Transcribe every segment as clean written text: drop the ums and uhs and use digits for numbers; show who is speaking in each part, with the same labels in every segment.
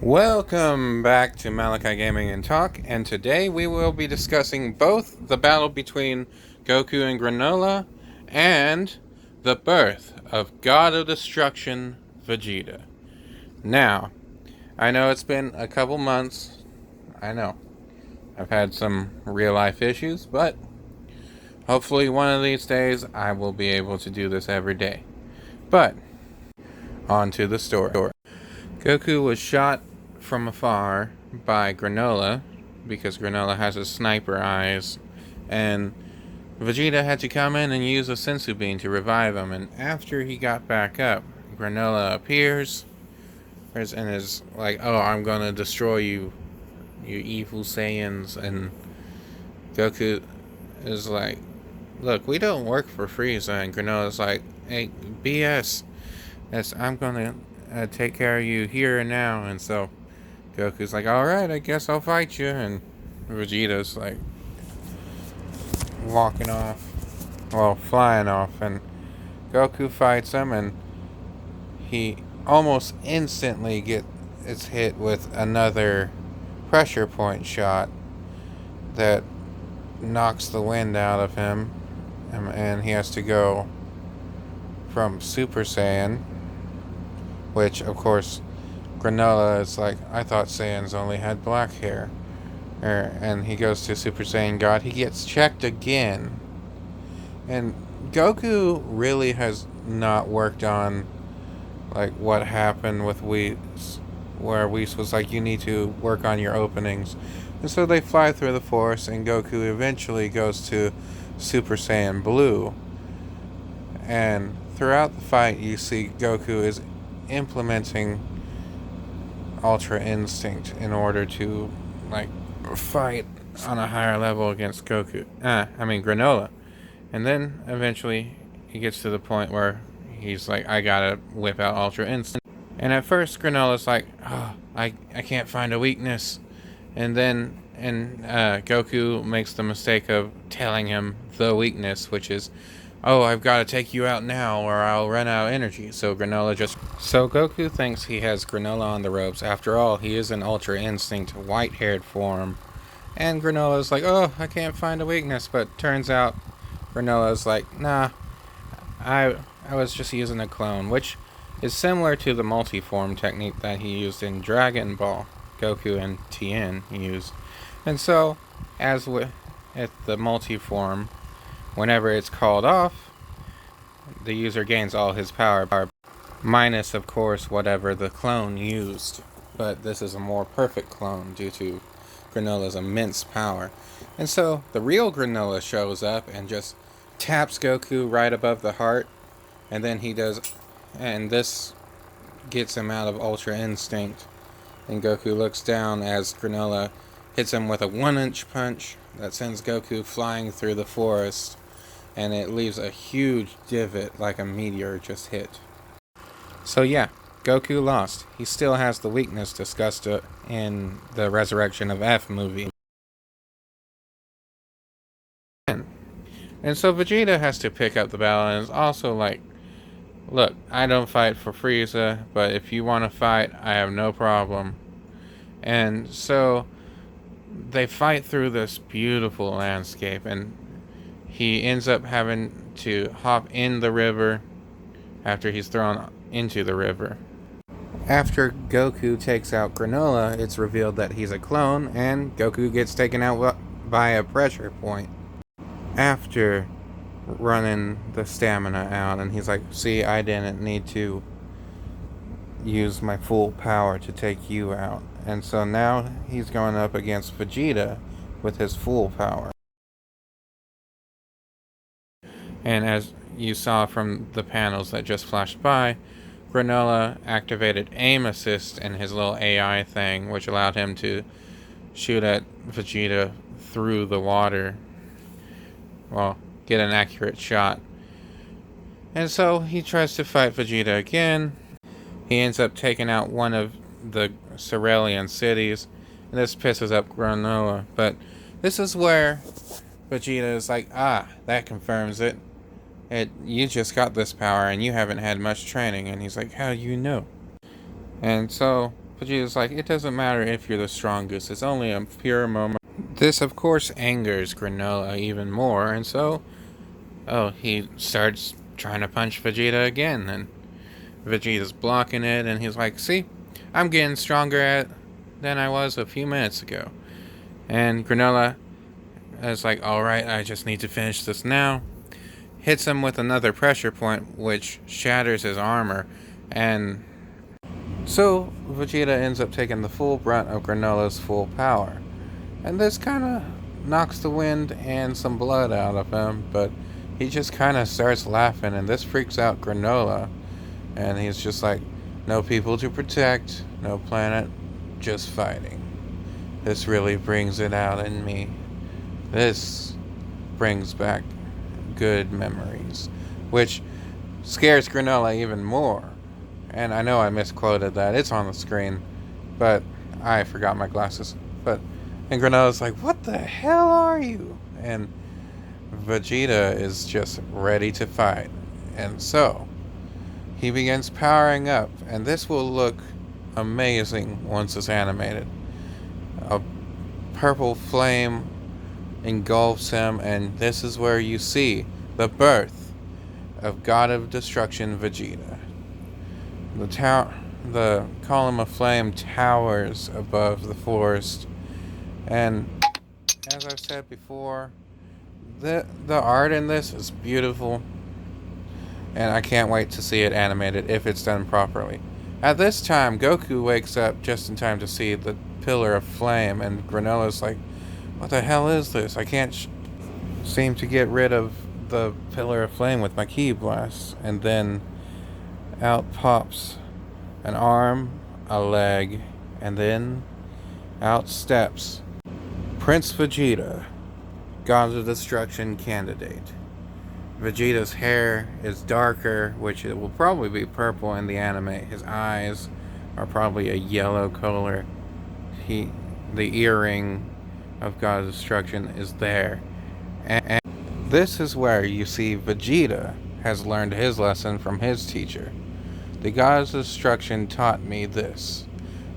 Speaker 1: Welcome back to Malachi Gaming and Talk, and today we will be discussing both the battle between Goku and Granolah and the birth of God of Destruction Vegeta. Now, I know it's been a couple months. I know. I've had some real life issues, but hopefully one of these days I will be able to do this every day. But, on to the story. Goku was shot from afar by Granolah because Granolah has his sniper eyes, and Vegeta had to come in and use a sensu bean to revive him. And after he got back up, Granolah appears and is like, "Oh, I'm gonna destroy you, you evil Saiyans." And Goku is like, "Look, we don't work for Frieza." And Granolah's like, "Hey, BS. I'm gonna take care of you here and now." And so Goku's like, "Alright, I guess I'll fight you." And Vegeta's like walking off, well, flying off. And Goku fights him, and he almost instantly gets hit with another pressure point shot that knocks the wind out of him. And he has to go from Super Saiyan, which, of course, Granolah is like, "I thought Saiyans only had black hair." And he goes to Super Saiyan God. He gets checked again. And Goku really has not worked on, like, what happened with Whis, where Whis was like, "You need to work on your openings." And so they fly through the forest, and Goku eventually goes to Super Saiyan Blue. And throughout the fight, you see Goku is implementing Ultra Instinct in order to, like, fight on a higher level against Granolah. And then eventually he gets to the point where he's like, "I gotta whip out Ultra Instinct." And at first Granolah's like, "Oh, I can't find a weakness." And then Goku makes the mistake of telling him the weakness, which is, "Oh, I've got to take you out now or I'll run out of energy." So Goku thinks he has Granolah on the ropes. After all, he is an Ultra Instinct white-haired form. And Granolah's like, "Oh, I can't find a weakness." But turns out Granolah's like, "Nah, I was just using a clone," which is similar to the multi-form technique that he used in Dragon Ball. Goku and Tien used. And so, as with the multi-form, whenever it's called off, the user gains all his power, minus, of course, whatever the clone used. But this is a more perfect clone due to Granolah's immense power. And so, the real Granolah shows up and just taps Goku right above the heart, and then and this gets him out of Ultra Instinct. And Goku looks down as Granolah hits him with a 1-inch punch that sends Goku flying through the forest, and it leaves a huge divot like a meteor just hit. So yeah, Goku lost. He still has the weakness discussed in the Resurrection of F movie. And so Vegeta has to pick up the battle, and is also like, "Look, I don't fight for Frieza, but if you want to fight, I have no problem." And so they fight through this beautiful landscape, and he ends up having to hop in the river after he's thrown into the river. After Goku takes out Granolah, it's revealed that he's a clone, and Goku gets taken out by a pressure point after running the stamina out. And he's like, "See, I didn't need to use my full power to take you out." And so now he's going up against Vegeta with his full power. And as you saw from the panels that just flashed by, Granolah activated aim assist in his little AI thing, which allowed him to shoot at Vegeta through the water. Well, get an accurate shot. And so he tries to fight Vegeta again. He ends up taking out one of the Cerealian cities, and this pisses up Granolah. But this is where Vegeta is like, "Ah, that confirms it. You just got this power and you haven't had much training." And he's like, "How do you know?" And so Vegeta's like, it doesn't matter if you're the strongest, it's only a pure moment. This, of course, angers Granolah even more, and so, he starts trying to punch Vegeta again, and Vegeta's blocking it, and he's like, see, I'm getting stronger than I was a few minutes ago. And Granolah is like, alright, I just need to finish this now. Hits him with another pressure point, which shatters his armor, and so Vegeta ends up taking the full brunt of Granolah's full power. And this kind of knocks the wind and some blood out of him, but he just kind of starts laughing, and this freaks out Granolah. And he's just like, no people to protect, no planet, just fighting. This really brings it out in me. This brings back good memories, which scares Granolah even more. And I know I misquoted that. It's on the screen, but I forgot my glasses. And Granolah's like, what the hell are you? And Vegeta is just ready to fight. And so, he begins powering up. And this will look amazing once it's animated. A purple flame engulfs him, and this is where you see the birth of God of Destruction Vegeta. The column of flame towers above the forest, and as I've said before, the art in this is beautiful, and I can't wait to see it animated if it's done properly. At this time, Goku wakes up just in time to see the pillar of flame, and Granolah's like, what the hell is this? I can't seem to get rid of the pillar of flame with my ki blast. And then out pops an arm, a leg, and then out steps Prince Vegeta, God of Destruction candidate. Vegeta's hair is darker, which it will probably be purple in the anime. His eyes are probably a yellow color. The earring of God of Destruction is there. And this is where you see Vegeta has learned his lesson from his teacher. The God of Destruction taught me this.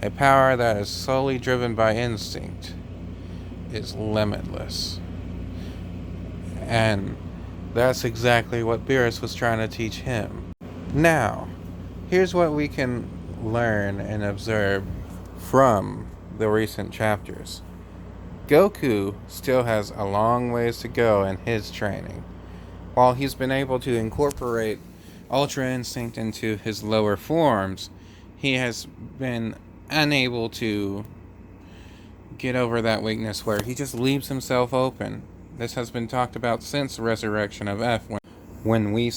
Speaker 1: A power that is solely driven by instinct is limitless. And that's exactly what Beerus was trying to teach him. Now, here's what we can learn and observe from the recent chapters. Goku still has a long ways to go in his training. While he's been able to incorporate Ultra Instinct into his lower forms, he has been unable to get over that weakness where he just leaves himself open. This has been talked about since Resurrection of F, when we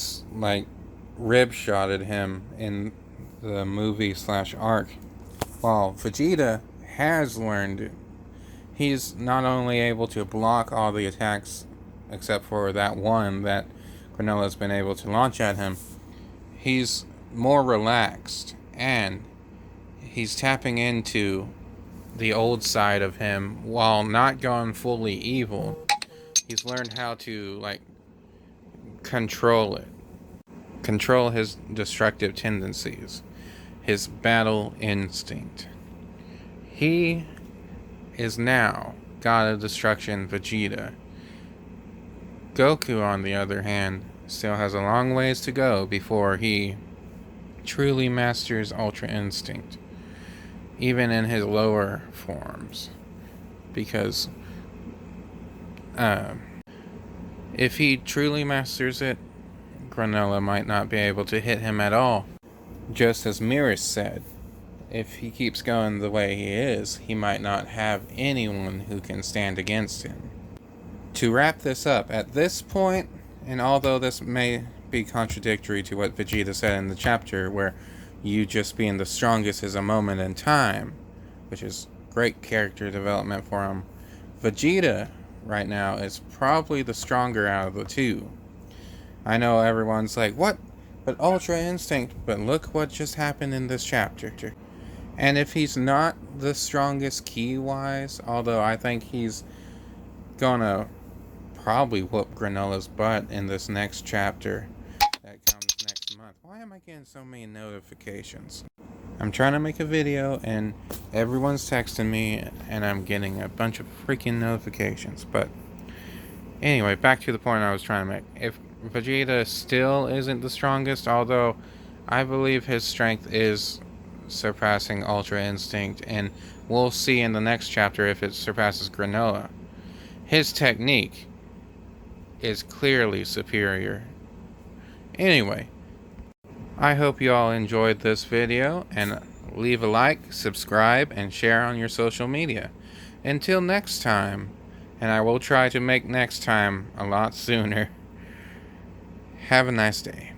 Speaker 1: rib shotted him in the movie / arc. While Vegeta has learned, he's not only able to block all the attacks except for that one that Granolah's been able to launch at him, he's more relaxed, and he's tapping into the old side of him while not going fully evil. He's learned how to control it, control his destructive tendencies, his battle instinct. He is now God of Destruction Vegeta. Goku, on the other hand, still has a long ways to go before he truly masters Ultra Instinct, even in his lower forms. Because if he truly masters it, Granolah might not be able to hit him at all. Just as Miris said, if he keeps going the way he is, he might not have anyone who can stand against him. To wrap this up, at this point, and although this may be contradictory to what Vegeta said in the chapter, where you just being the strongest is a moment in time, which is great character development for him, Vegeta right now is probably the stronger out of the two. I know everyone's like, what? But Ultra Instinct, but look what just happened in this chapter. And if he's not the strongest ki-wise, although I think he's gonna probably whoop Granolah's butt in this next chapter that comes next month. Why am I getting so many notifications? I'm trying to make a video and everyone's texting me and I'm getting a bunch of freaking notifications. But anyway, back to the point I was trying to make. If Vegeta still isn't the strongest, although I believe his strength is surpassing Ultra Instinct, and we'll see in the next chapter if it surpasses Granolah. His technique is clearly superior. Anyway, I hope you all enjoyed this video, and leave a like, subscribe, and share on your social media. Until next time, and I will try to make next time a lot sooner. Have a nice day.